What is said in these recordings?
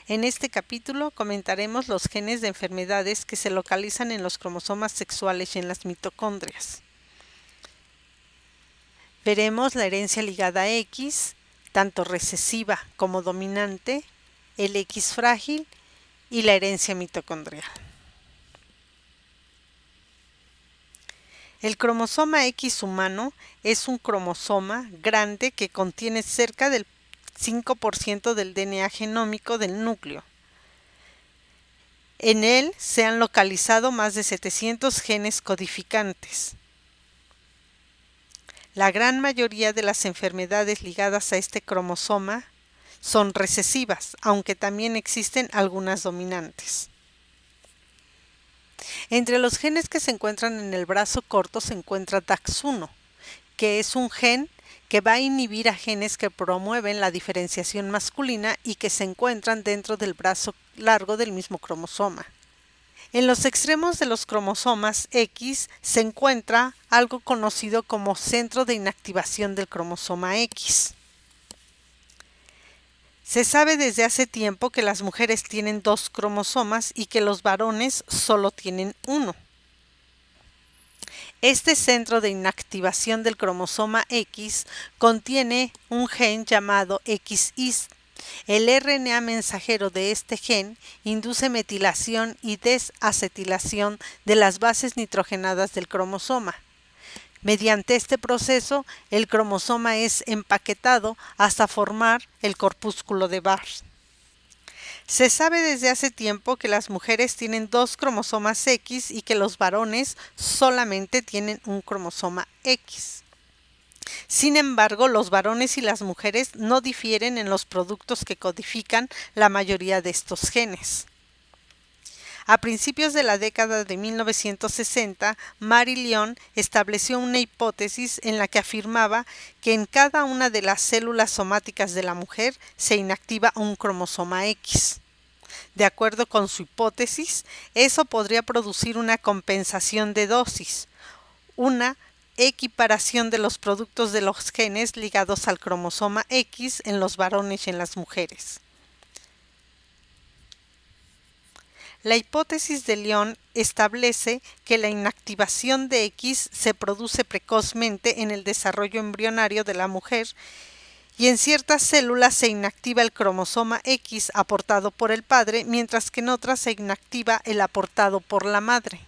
En este capítulo comentaremos los genes de enfermedades que se localizan en los cromosomas sexuales y en las mitocondrias. Veremos la herencia ligada a X, tanto recesiva como dominante, el X frágil y la herencia mitocondrial. El cromosoma X humano es un cromosoma grande que contiene cerca del 5% del DNA genómico del núcleo. En él se han localizado más de 700 genes codificantes. La gran mayoría de las enfermedades ligadas a este cromosoma son recesivas, aunque también existen algunas dominantes. Entre los genes que se encuentran en el brazo corto se encuentra DAX1, que es un gen que va a inhibir a genes que promueven la diferenciación masculina y que se encuentran dentro del brazo largo del mismo cromosoma. En los extremos de los cromosomas X se encuentra algo conocido como centro de inactivación del cromosoma X. Se sabe desde hace tiempo que las mujeres tienen 2 cromosomas y que los varones solo tienen 1. Este centro de inactivación del cromosoma X contiene un gen llamado XIS. El RNA mensajero de este gen induce metilación y desacetilación de las bases nitrogenadas del cromosoma. Mediante este proceso, el cromosoma es empaquetado hasta formar el corpúsculo de Barr. Se sabe desde hace tiempo que las mujeres tienen 2 cromosomas X y que los varones solamente tienen un cromosoma X. Sin embargo, los varones y las mujeres no difieren en los productos que codifican la mayoría de estos genes. A principios de la década de 1960, Mary Lyon estableció una hipótesis en la que afirmaba que en cada una de las células somáticas de la mujer se inactiva un cromosoma X. De acuerdo con su hipótesis, eso podría producir una compensación de dosis, una equiparación de los productos de los genes ligados al cromosoma X en los varones y en las mujeres. La hipótesis de Lyon establece que la inactivación de X se produce precozmente en el desarrollo embrionario de la mujer y en ciertas células se inactiva el cromosoma X aportado por el padre, mientras que en otras se inactiva el aportado por la madre.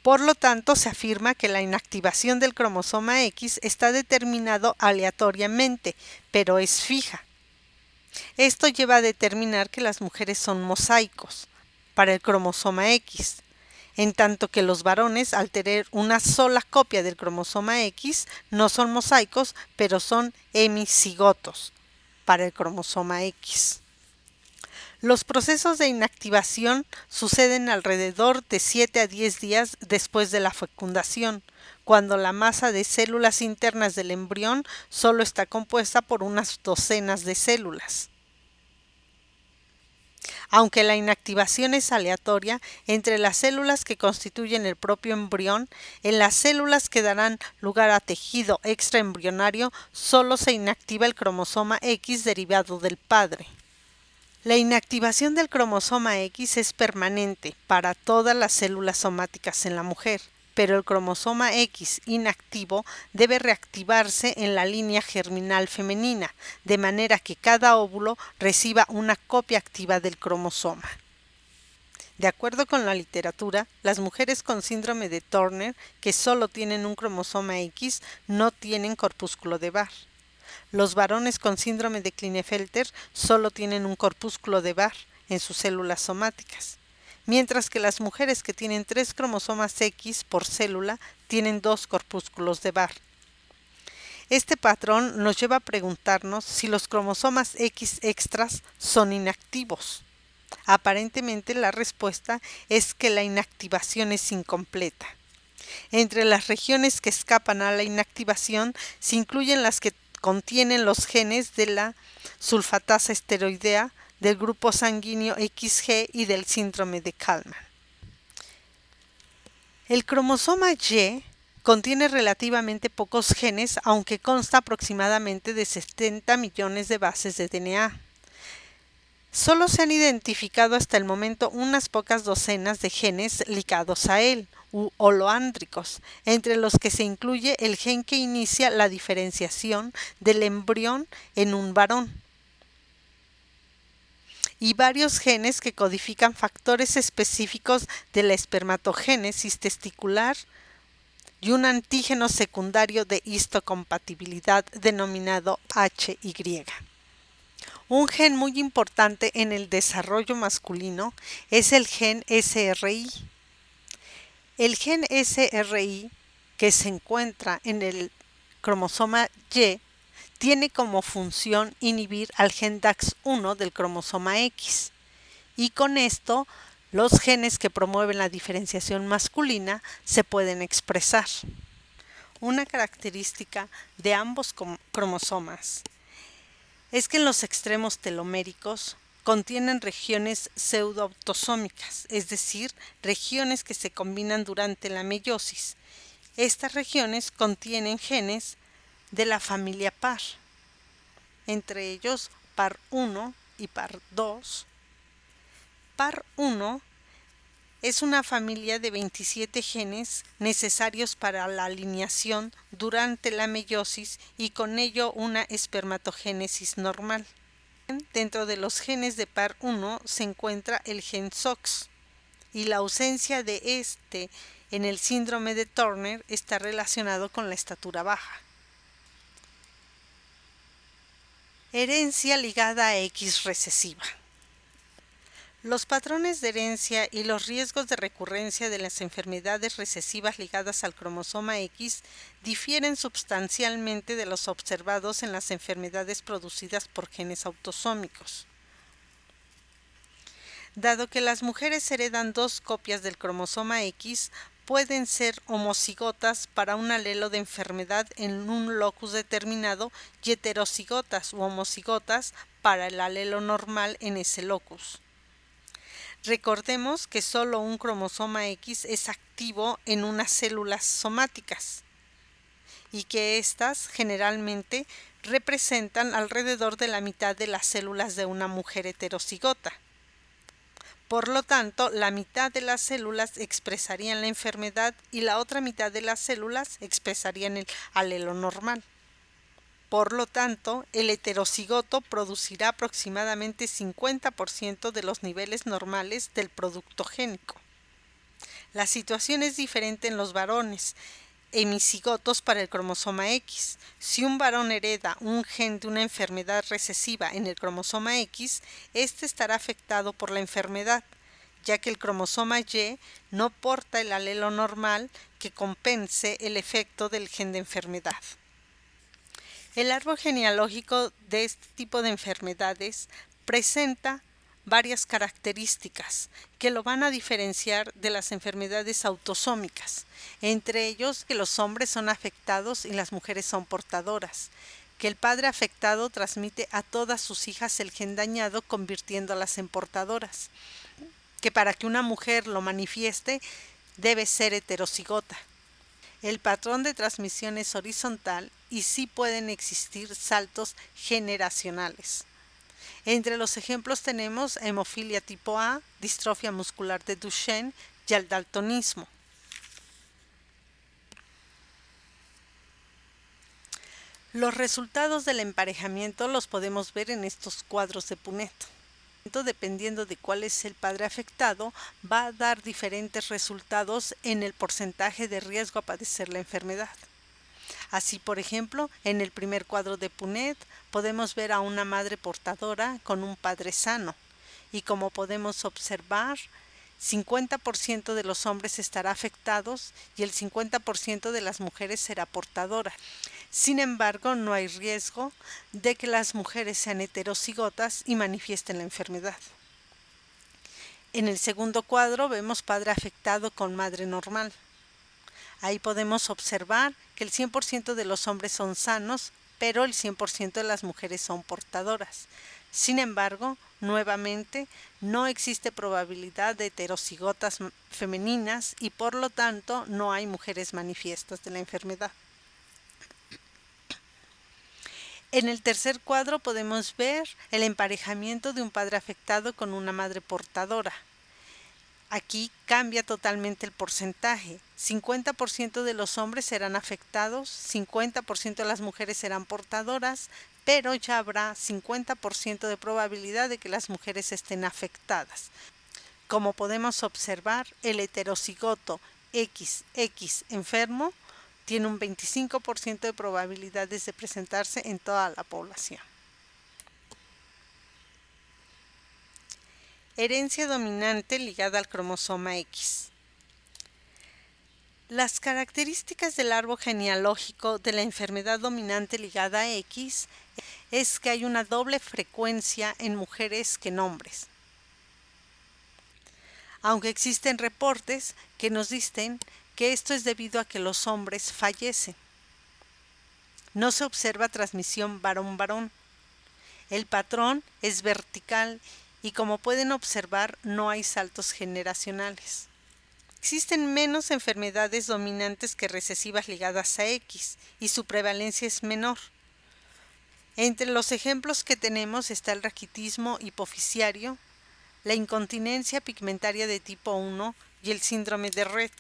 Por lo tanto, se afirma que la inactivación del cromosoma X está determinado aleatoriamente, pero es fija. Esto lleva a determinar que las mujeres son mosaicos para el cromosoma X, en tanto que los varones, al tener una sola copia del cromosoma X, no son mosaicos, pero son hemicigotos para el cromosoma X. Los procesos de inactivación suceden alrededor de 7 a 10 días después de la fecundación, cuando la masa de células internas del embrión solo está compuesta por unas docenas de células. Aunque la inactivación es aleatoria, entre las células que constituyen el propio embrión, en las células que darán lugar a tejido extraembrionario, solo se inactiva el cromosoma X derivado del padre. La inactivación del cromosoma X es permanente para todas las células somáticas en la mujer, pero el cromosoma X inactivo debe reactivarse en la línea germinal femenina, de manera que cada óvulo reciba una copia activa del cromosoma. De acuerdo con la literatura, las mujeres con síndrome de Turner, que solo tienen un cromosoma X, no tienen corpúsculo de Barr. Los varones con síndrome de Klinefelter solo tienen un corpúsculo de Barr en sus células somáticas, mientras que las mujeres que tienen 3 cromosomas X por célula tienen 2 corpúsculos de Barr. Este patrón nos lleva a preguntarnos si los cromosomas X extras son inactivos. Aparentemente la respuesta es que la inactivación es incompleta. Entre las regiones que escapan a la inactivación se incluyen las que contienen los genes de la sulfatasa esteroidea, del grupo sanguíneo XG y del síndrome de Kallmann. El cromosoma Y contiene relativamente pocos genes, aunque consta aproximadamente de 70 millones de bases de DNA. Solo se han identificado hasta el momento unas pocas docenas de genes ligados a él, u holoándricos, entre los que se incluye el gen que inicia la diferenciación del embrión en un varón, y varios genes que codifican factores específicos de la espermatogénesis testicular y un antígeno secundario de histocompatibilidad denominado HY. Un gen muy importante en el desarrollo masculino es el gen SRI. El gen SRI, que se encuentra en el cromosoma Y, tiene como función inhibir al gen DAX1 del cromosoma X, y con esto los genes que promueven la diferenciación masculina se pueden expresar. Una característica de ambos cromosomas es que en los extremos teloméricos contienen regiones pseudoautosómicas, es decir, regiones que se combinan durante la meiosis. Estas regiones contienen genes de la familia PAR, entre ellos PAR1 y PAR2. PAR1 es una familia de 27 genes necesarios para la alineación durante la meiosis y con ello una espermatogénesis normal. Dentro de los genes de PAR1 se encuentra el gen SOX, y la ausencia de este en el síndrome de Turner está relacionado con la estatura baja. Herencia ligada a X recesiva. Los patrones de herencia y los riesgos de recurrencia de las enfermedades recesivas ligadas al cromosoma X difieren sustancialmente de los observados en las enfermedades producidas por genes autosómicos. Dado que las mujeres heredan 2 copias del cromosoma X, pueden ser homocigotas para un alelo de enfermedad en un locus determinado y heterocigotas u homocigotas para el alelo normal en ese locus. Recordemos que solo un cromosoma X es activo en unas células somáticas y que éstas generalmente representan alrededor de la mitad de las células de una mujer heterocigota. Por lo tanto, la mitad de las células expresarían la enfermedad y la otra mitad de las células expresarían el alelo normal. Por lo tanto, el heterocigoto producirá aproximadamente 50% de los niveles normales del producto génico. La situación es diferente en los varones hemicigotos para el cromosoma X. Si un varón hereda un gen de una enfermedad recesiva en el cromosoma X, este estará afectado por la enfermedad, ya que el cromosoma Y no porta el alelo normal que compense el efecto del gen de enfermedad. El árbol genealógico de este tipo de enfermedades presenta varias características que lo van a diferenciar de las enfermedades autosómicas, entre ellos que los hombres son afectados y las mujeres son portadoras, que el padre afectado transmite a todas sus hijas el gen dañado convirtiéndolas en portadoras, que para que una mujer lo manifieste debe ser heterocigota. El patrón de transmisión es horizontal y sí pueden existir saltos generacionales. Entre los ejemplos tenemos hemofilia tipo A, distrofia muscular de Duchenne y el daltonismo. Los resultados del emparejamiento los podemos ver en estos cuadros de Punnett. Dependiendo de cuál es el padre afectado, va a dar diferentes resultados en el porcentaje de riesgo a padecer la enfermedad. Así, por ejemplo, en el primer cuadro de Punnett podemos ver a una madre portadora con un padre sano, y como podemos observar, 50% de los hombres estará afectados y el 50% de las mujeres será portadora. Sin embargo, no hay riesgo de que las mujeres sean heterocigotas y manifiesten la enfermedad. En el segundo cuadro vemos padre afectado con madre normal. Ahí podemos observar que el 100% de los hombres son sanos, pero el 100% de las mujeres son portadoras. Sin embargo, nuevamente, no existe probabilidad de heterocigotas femeninas y por lo tanto no hay mujeres manifiestas de la enfermedad. En el tercer cuadro podemos ver el emparejamiento de un padre afectado con una madre portadora. Aquí cambia totalmente el porcentaje. 50% de los hombres serán afectados, 50% de las mujeres serán portadoras, pero ya habrá 50% de probabilidad de que las mujeres estén afectadas. Como podemos observar, el heterocigoto XX enfermo tiene un 25% de probabilidades de presentarse en toda la población. Herencia dominante ligada al cromosoma X. Las características del árbol genealógico de la enfermedad dominante ligada a X es que hay una doble frecuencia en mujeres que en hombres. Aunque existen reportes que nos dicen que esto es debido a que los hombres fallecen. No se observa transmisión varón-varón. El patrón es vertical y como pueden observar no hay saltos generacionales. Existen menos enfermedades dominantes que recesivas ligadas a X y su prevalencia es menor. Entre los ejemplos que tenemos está el raquitismo hipofisiario, la incontinencia pigmentaria de tipo 1 y el síndrome de Rett.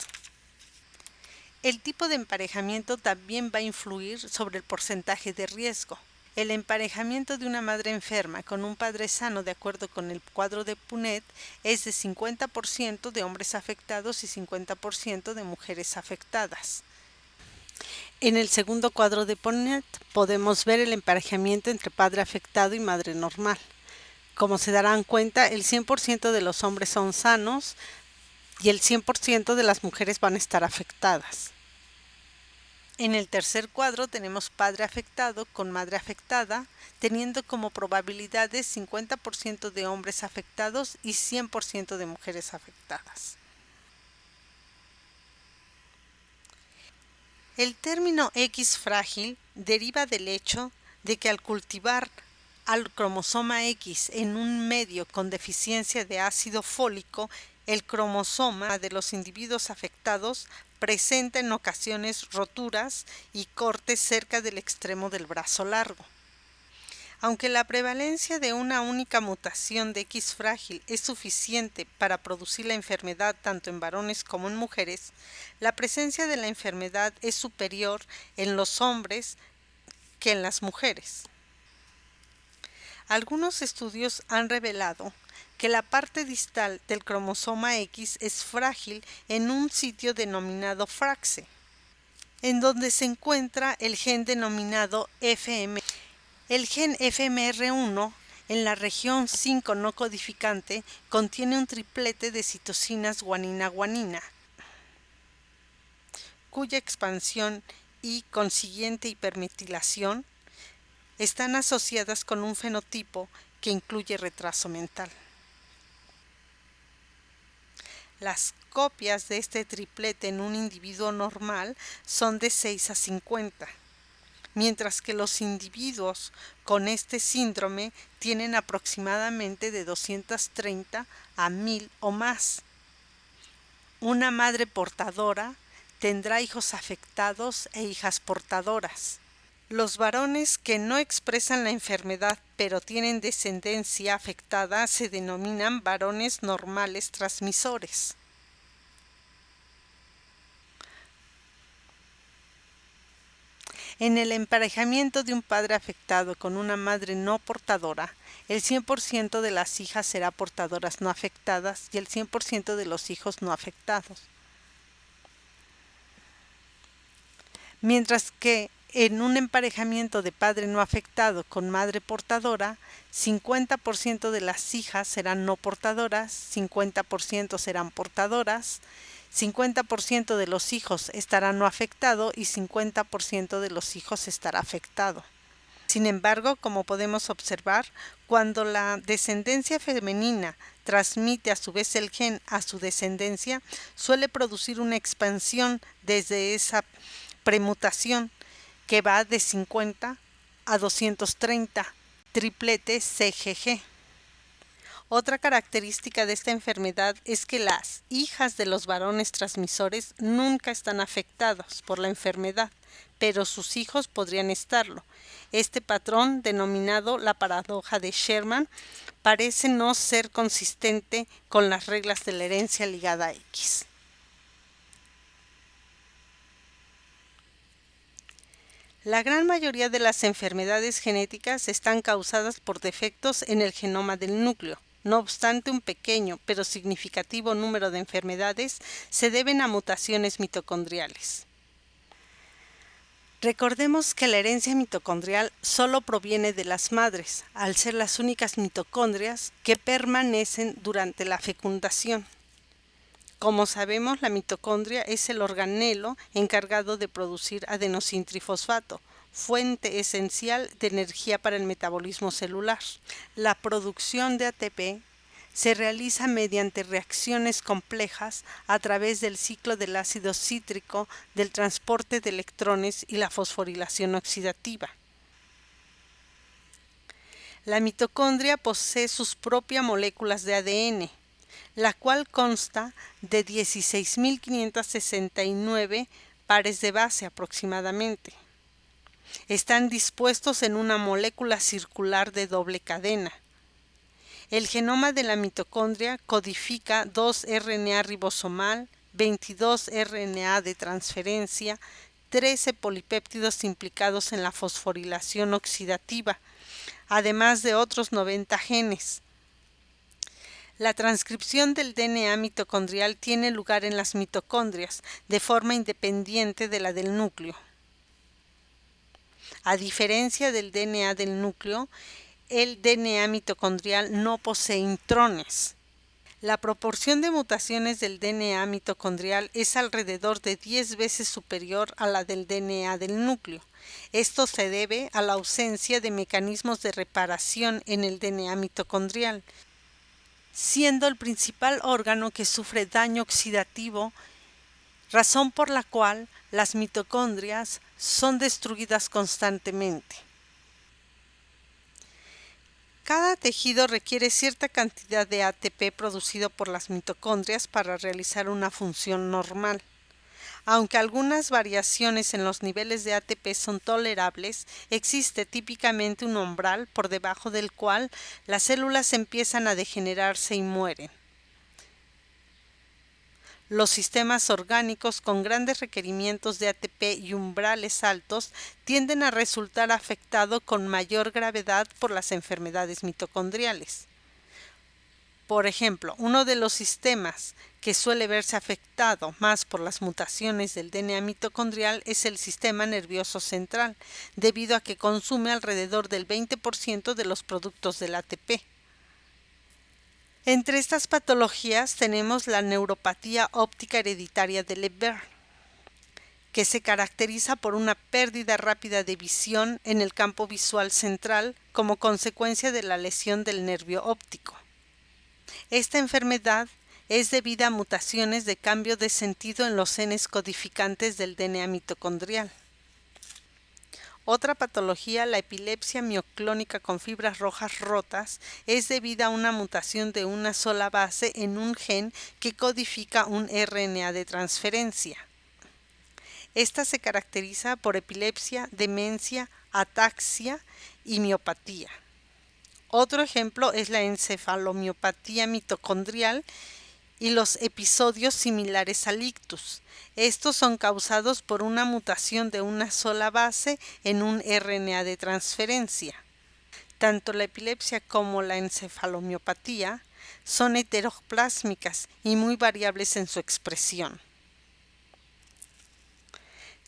El tipo de emparejamiento también va a influir sobre el porcentaje de riesgo. El emparejamiento de una madre enferma con un padre sano, de acuerdo con el cuadro de Punnett, es de 50% de hombres afectados y 50% de mujeres afectadas. En el segundo cuadro de Punnett podemos ver el emparejamiento entre padre afectado y madre normal. Como se darán cuenta, el 100% de los hombres son sanos y el 100% de las mujeres van a estar afectadas. En el tercer cuadro tenemos padre afectado con madre afectada, teniendo como probabilidades 50% de hombres afectados y 100% de mujeres afectadas. El término X frágil deriva del hecho de que al cultivar al cromosoma X en un medio con deficiencia de ácido fólico, el cromosoma de los individuos afectados presenta en ocasiones roturas y cortes cerca del extremo del brazo largo. Aunque la prevalencia de una única mutación de X frágil es suficiente para producir la enfermedad tanto en varones como en mujeres, la presencia de la enfermedad es superior en los hombres que en las mujeres. Algunos estudios han revelado que la parte distal del cromosoma X es frágil en un sitio denominado Fraxe, en donde se encuentra el gen denominado FM. El gen FMR1 en la región 5 no codificante contiene un triplete de citocinas guanina-guanina, cuya expansión y consiguiente hipermetilación están asociadas con un fenotipo que incluye retraso mental. Las copias de este triplete en un individuo normal son de 6 a 50, mientras que los individuos con este síndrome tienen aproximadamente de 230 a 1000 o más. Una madre portadora tendrá hijos afectados e hijas portadoras. Los varones que no expresan la enfermedad pero tienen descendencia afectada se denominan varones normales transmisores. En el emparejamiento de un padre afectado con una madre no portadora, el 100% de las hijas será portadoras no afectadas y el 100% de los hijos no afectados. Mientras que en un emparejamiento de padre no afectado con madre portadora, 50% de las hijas serán no portadoras, 50% serán portadoras, 50% de los hijos estarán no afectados y 50% de los hijos estará afectado. Sin embargo, como podemos observar, cuando la descendencia femenina transmite a su vez el gen a su descendencia, suele producir una expansión desde esa premutación que va de 50 a 230, triplete CGG. Otra característica de esta enfermedad es que las hijas de los varones transmisores nunca están afectadas por la enfermedad, pero sus hijos podrían estarlo. Este patrón, denominado la paradoja de Sherman, parece no ser consistente con las reglas de la herencia ligada a X. La gran mayoría de las enfermedades genéticas están causadas por defectos en el genoma del núcleo. No obstante, un pequeño pero significativo número de enfermedades se deben a mutaciones mitocondriales. Recordemos que la herencia mitocondrial solo proviene de las madres, al ser las únicas mitocondrias que permanecen durante la fecundación. Como sabemos, la mitocondria es el organelo encargado de producir adenosintrifosfato, fuente esencial de energía para el metabolismo celular. La producción de ATP se realiza mediante reacciones complejas a través del ciclo del ácido cítrico, del transporte de electrones y la fosforilación oxidativa. La mitocondria posee sus propias moléculas de ADN, la cual consta de 16.569 pares de base aproximadamente. Están dispuestos en una molécula circular de doble cadena. El genoma de la mitocondria codifica 2 RNA ribosomal, 22 RNA de transferencia, 13 polipéptidos implicados en la fosforilación oxidativa, además de otros 90 genes. La transcripción del DNA mitocondrial tiene lugar en las mitocondrias, de forma independiente de la del núcleo. A diferencia del DNA del núcleo, el DNA mitocondrial no posee intrones. La proporción de mutaciones del DNA mitocondrial es alrededor de 10 veces superior a la del DNA del núcleo. Esto se debe a la ausencia de mecanismos de reparación en el DNA mitocondrial, siendo el principal órgano que sufre daño oxidativo, razón por la cual las mitocondrias son destruidas constantemente. Cada tejido requiere cierta cantidad de ATP producido por las mitocondrias para realizar una función normal. Aunque algunas variaciones en los niveles de ATP son tolerables, existe típicamente un umbral por debajo del cual las células empiezan a degenerarse y mueren. Los sistemas orgánicos con grandes requerimientos de ATP y umbrales altos tienden a resultar afectados con mayor gravedad por las enfermedades mitocondriales. Por ejemplo, uno de los sistemas que suele verse afectado más por las mutaciones del DNA mitocondrial es el sistema nervioso central, debido a que consume alrededor del 20% de los productos del ATP. Entre estas patologías tenemos la neuropatía óptica hereditaria de Leber, que se caracteriza por una pérdida rápida de visión en el campo visual central como consecuencia de la lesión del nervio óptico. Esta enfermedad es debida a mutaciones de cambio de sentido en los genes codificantes del DNA mitocondrial. Otra patología, la epilepsia mioclónica con fibras rojas rotas, es debida a una mutación de una sola base en un gen que codifica un RNA de transferencia. Esta se caracteriza por epilepsia, demencia, ataxia y miopatía. Otro ejemplo es la encefalomiopatía mitocondrial y los episodios similares al ictus. Estos son causados por una mutación de una sola base en un RNA de transferencia. Tanto la epilepsia como la encefalomiopatía son heteroplásmicas y muy variables en su expresión.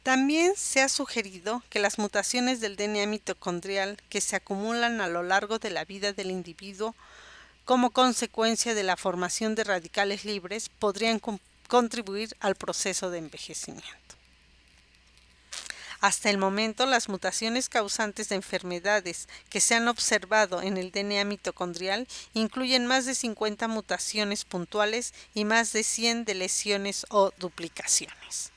También se ha sugerido que las mutaciones del DNA mitocondrial que se acumulan a lo largo de la vida del individuo como consecuencia de la formación de radicales libres podrían contribuir al proceso de envejecimiento. Hasta el momento, las mutaciones causantes de enfermedades que se han observado en el DNA mitocondrial incluyen más de 50 mutaciones puntuales y más de 100 de lesiones o duplicaciones.